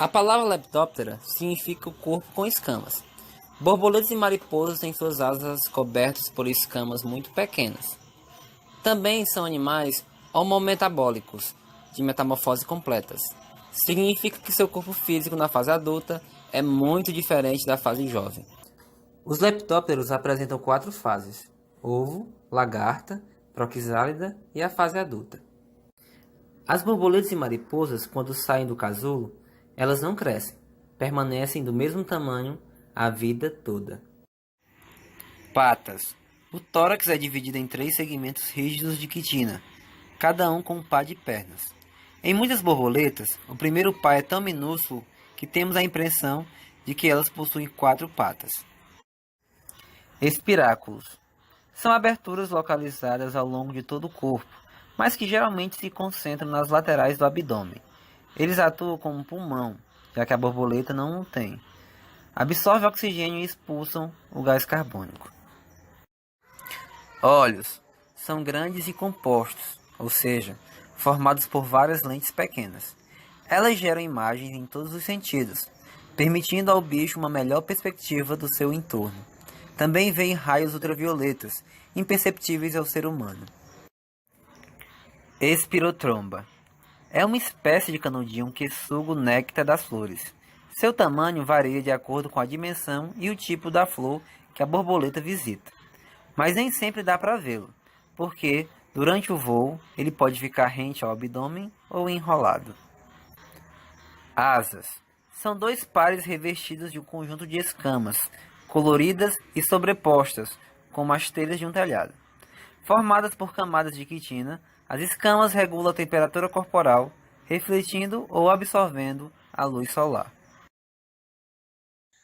A palavra lepidóptera significa o corpo com escamas. Borboletas e mariposas têm suas asas cobertas por escamas muito pequenas. Também são animais homometabólicos, de metamorfose completas. Significa que seu corpo físico na fase adulta é muito diferente da fase jovem. Os lepidópteros apresentam 4 fases: ovo, lagarta, proxálida e a fase adulta. As borboletas e mariposas, quando saem do casulo, elas não crescem, permanecem do mesmo tamanho a vida toda. Patas. O tórax é dividido em 3 segmentos rígidos de quitina, cada um com um par de pernas. Em muitas borboletas, o primeiro par é tão minúsculo que temos a impressão de que elas possuem 4 patas. Espiráculos. São aberturas localizadas ao longo de todo o corpo, mas que geralmente se concentram nas laterais do abdômen. Eles atuam como um pulmão, já que a borboleta não o tem. Absorvem oxigênio e expulsam o gás carbônico. Olhos. São grandes e compostos, ou seja, formados por várias lentes pequenas. Elas geram imagens em todos os sentidos, permitindo ao bicho uma melhor perspectiva do seu entorno. Também veem raios ultravioletas, imperceptíveis ao ser humano. Espirotromba. É uma espécie de canudinho que suga o néctar das flores. Seu tamanho varia de acordo com a dimensão e o tipo da flor que a borboleta visita. Mas nem sempre dá para vê-lo, porque durante o voo ele pode ficar rente ao abdômen ou enrolado. Asas. São 2 pares revestidos de um conjunto de escamas, coloridas e sobrepostas, como as telhas de um telhado. Formadas por camadas de quitina, as escamas regulam a temperatura corporal, refletindo ou absorvendo a luz solar.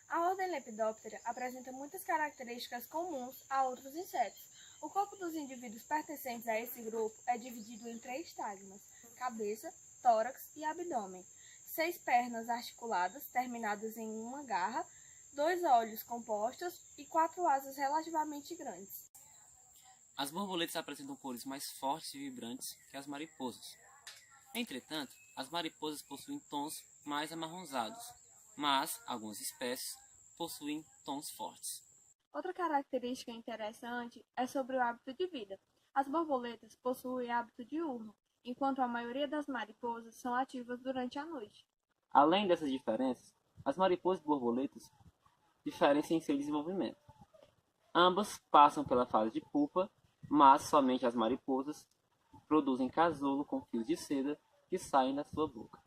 A ordem Lepidoptera apresenta muitas características comuns a outros insetos. O corpo dos indivíduos pertencentes a esse grupo é dividido em 3 estágios: cabeça, tórax e abdômen. 6 pernas articuladas, terminadas em uma garra, 2 olhos compostos e 4 asas relativamente grandes. As borboletas apresentam cores mais fortes e vibrantes que as mariposas. Entretanto, as mariposas possuem tons mais amarronzados, mas algumas espécies possuem tons fortes. Outra característica interessante é sobre o hábito de vida. As borboletas possuem hábito diurno, enquanto a maioria das mariposas são ativas durante a noite. Além dessas diferenças, as mariposas e borboletas diferem-se em seu desenvolvimento. Ambas passam pela fase de pupa, mas somente as mariposas produzem casulo com fios de seda que saem da sua boca.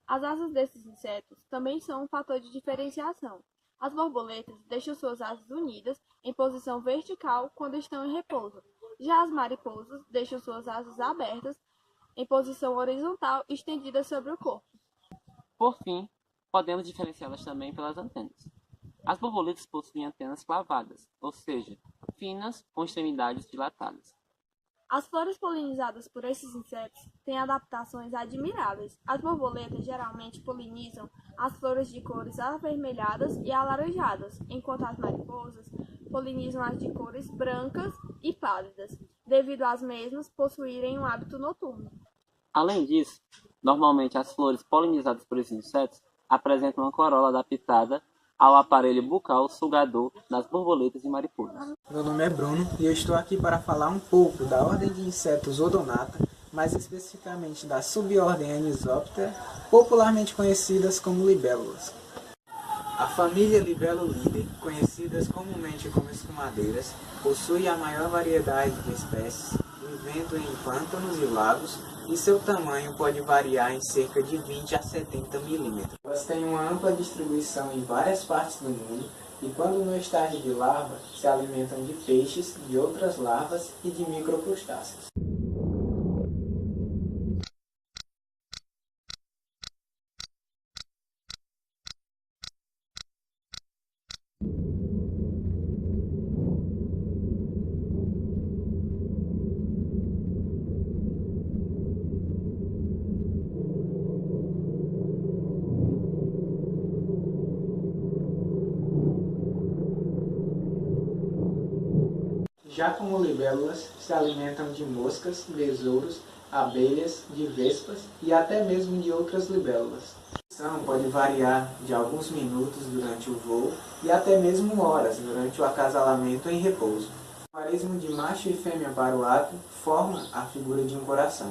As asas desses insetos também são um fator de diferenciação. As borboletas deixam suas asas unidas em posição vertical quando estão em repouso. Já as mariposas deixam suas asas abertas em posição horizontal estendidas sobre o corpo. Por fim, podemos diferenciá-las também pelas antenas. As borboletas possuem antenas clavadas, ou seja, finas com extremidades dilatadas. As flores polinizadas por esses insetos têm adaptações admiráveis. As borboletas geralmente polinizam as flores de cores avermelhadas e alaranjadas, enquanto as mariposas polinizam as de cores brancas e pálidas, devido às mesmas possuírem um hábito noturno. Além disso, normalmente as flores polinizadas por esses insetos apresentam uma corola adaptada ao aparelho bucal sugador das borboletas e mariposas. Meu nome é Bruno e eu estou aqui para falar um pouco da ordem de insetos Odonata, mais especificamente da subordem Anisoptera, popularmente conhecidas como libélulas. A família Libellulidae, conhecidas comumente como escumadeiras, possui a maior variedade de espécies, vivendo em pântanos e lagos, e seu tamanho pode variar em cerca de 20 a 70 milímetros. Elas têm uma ampla distribuição em várias partes do mundo e, quando no estágio de larva, se alimentam de peixes, de outras larvas e de microcrustáceos. Já como libélulas, se alimentam de moscas, besouros, abelhas, de vespas e até mesmo de outras libélulas. Pode variar de alguns minutos durante o voo e até mesmo horas durante o acasalamento em repouso. O parismo de macho e fêmea para o ato forma a figura de um coração.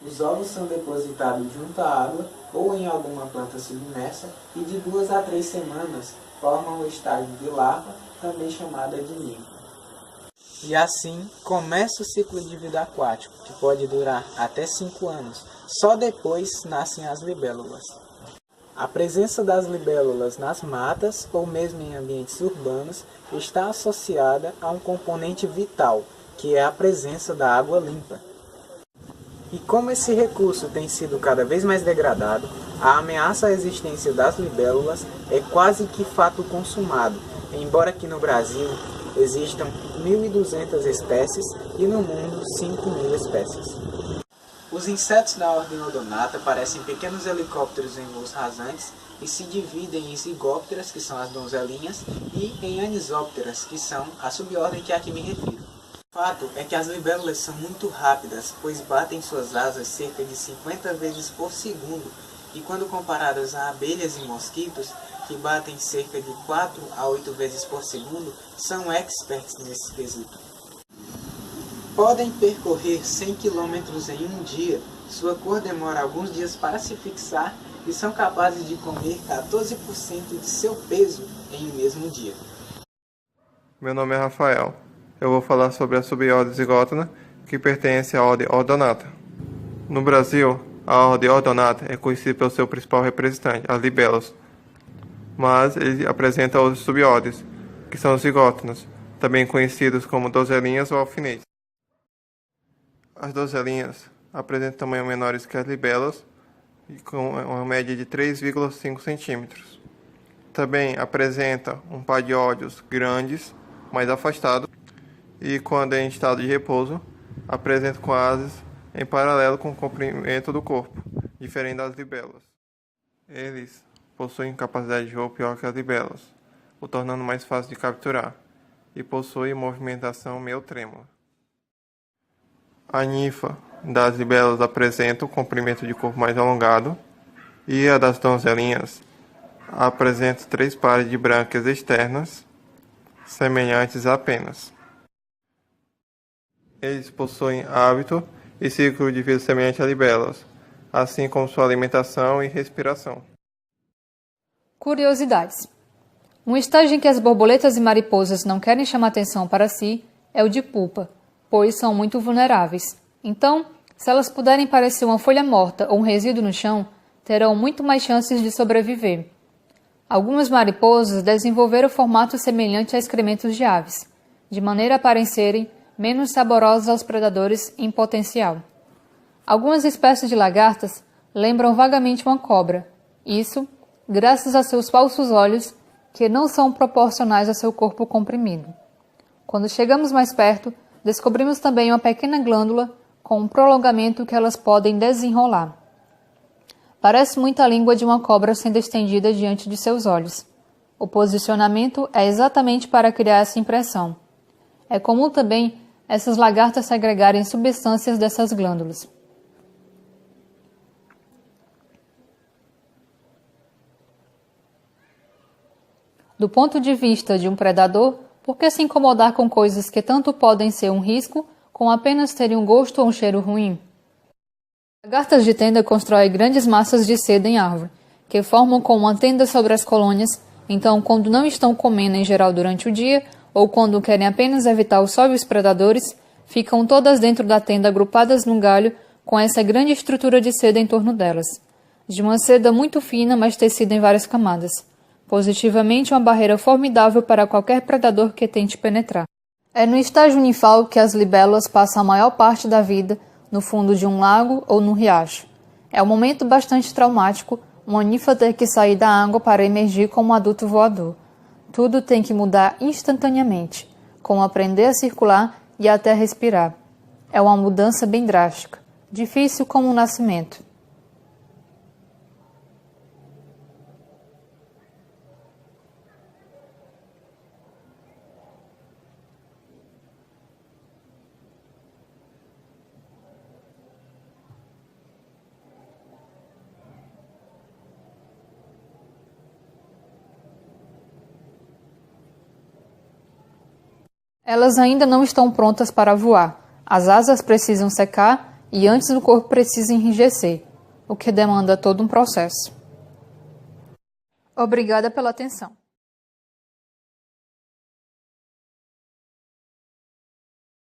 Os ovos são depositados junto à água ou em alguma planta submersa e de 2 a 3 semanas formam o estágio de larva, também chamada de ninho. E assim começa o ciclo de vida aquático, que pode durar até 5 anos. Só depois nascem as libélulas. A presença das libélulas nas matas ou mesmo em ambientes urbanos está associada a um componente vital, que é a presença da água limpa. E como esse recurso tem sido cada vez mais degradado, a ameaça à existência das libélulas é quase que fato consumado, embora aqui no Brasil existam 1.200 espécies e no mundo 5.000 espécies. Os insetos da ordem Odonata parecem pequenos helicópteros em voos rasantes e se dividem em zigópteras, que são as donzelinhas, e em anisópteras, que são a subordem que aqui me refiro. O fato é que as libélulas são muito rápidas, pois batem suas asas cerca de 50 vezes por segundo, e quando comparadas a abelhas e mosquitos, que batem cerca de 4 a 8 vezes por segundo, são experts nesse quesito. Podem percorrer 100 km em um dia, sua cor demora alguns dias para se fixar e são capazes de comer 14% de seu peso em um mesmo dia. Meu nome é Rafael. Eu vou falar sobre a subordem zigótona, que pertence à ordem Odonata. No Brasil, a ordem Odonata é conhecida pelo seu principal representante, as libélulas, mas ele apresenta outras subordens, que são os zigótonas, também conhecidos como donzelinhas ou alfinetes. As donzelinhas apresentam tamanho menores que as libélulas e com uma média de 3,5 centímetros. Também apresenta um par de olhos grandes, mais afastados, e quando em estado de repouso, apresenta com asas em paralelo com o comprimento do corpo, diferente das libélulas. Eles possuem capacidade de voo pior que as libélulas, o tornando mais fácil de capturar, e possuem movimentação meio trêmula. A ninfa das libélulas apresenta o comprimento de corpo mais alongado e a das donzelinhas apresenta 3 pares de brânquias externas, semelhantes a penas. Eles possuem hábito e ciclo de vida semelhante a libélulas, assim como sua alimentação e respiração. Curiosidades. Um estágio em que as borboletas e mariposas não querem chamar atenção para si é o de pupa, pois são muito vulneráveis. Então, se elas puderem parecer uma folha morta ou um resíduo no chão, terão muito mais chances de sobreviver. Algumas mariposas desenvolveram formato semelhante a excrementos de aves, de maneira a parecerem menos saborosas aos predadores em potencial. Algumas espécies de lagartas lembram vagamente uma cobra, isso graças a seus falsos olhos que não são proporcionais a seu corpo comprimido. Quando chegamos mais perto, descobrimos também uma pequena glândula com um prolongamento que elas podem desenrolar. Parece muito a língua de uma cobra sendo estendida diante de seus olhos. O posicionamento é exatamente para criar essa impressão. É comum também essas lagartas segregarem substâncias dessas glândulas. Do ponto de vista de um predador, por que se incomodar com coisas que tanto podem ser um risco, com apenas terem um gosto ou um cheiro ruim? Lagartas de tenda constroem grandes massas de seda em árvore, que formam como uma tenda sobre as colônias, então quando não estão comendo em geral durante o dia, ou quando querem apenas evitar o sol e os predadores, ficam todas dentro da tenda agrupadas num galho com essa grande estrutura de seda em torno delas. De uma seda muito fina, mas tecida em várias camadas. Positivamente uma barreira formidável para qualquer predador que tente penetrar. É no estágio ninfal que as libélulas passam a maior parte da vida no fundo de um lago ou num riacho. É um momento bastante traumático, uma ninfa ter que sair da água para emergir como um adulto voador. Tudo tem que mudar instantaneamente, como aprender a circular e até respirar. É uma mudança bem drástica, difícil como um nascimento. Elas ainda não estão prontas para voar. As asas precisam secar e antes o corpo precisa enrijecer, o que demanda todo um processo. Obrigada pela atenção.